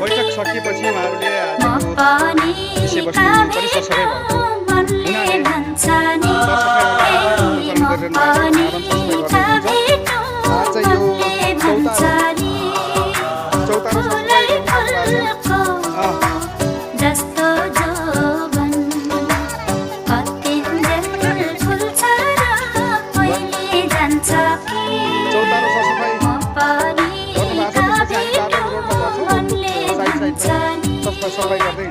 बैठक सकिएपछि उहाँहरूले आजको विषयवस्तु पनि सरसफाइ भएको हुनाले आज यो चौतारो सफाइ गर्दै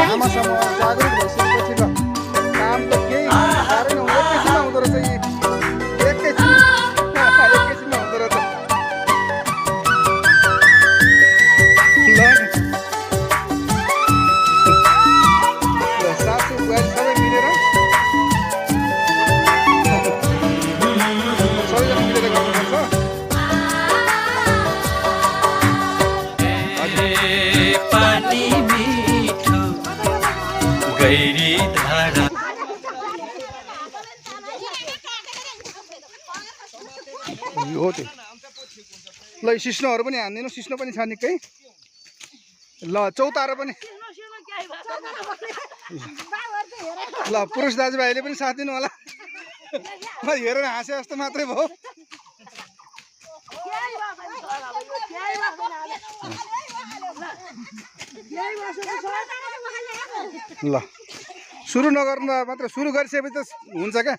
आमासँग जागरुक भइसकेपछि ल काम त केही साह्रै नहुँदो एकैछिनमा हुँदो रहेछ एकैछिनमा हुँदो रहेछ सासू बुहारी सबै मिलेर सबैजना मिलेर गर्नुपर्छ पानी मिठो गैरी धारा हो त्यो ल सिस्नोहरू पनि हानिदिनु सिस्नो पनि छ निकै ल चौतारो पनि ल पुरुष दाजुभाइले पनि साथ दिनु होला ल हेरेर हाँसे जस्तो मात्रै भयो ल सुरु नगर्नु मात्र सुरु गरिसकेपछि त हुन्छ क्या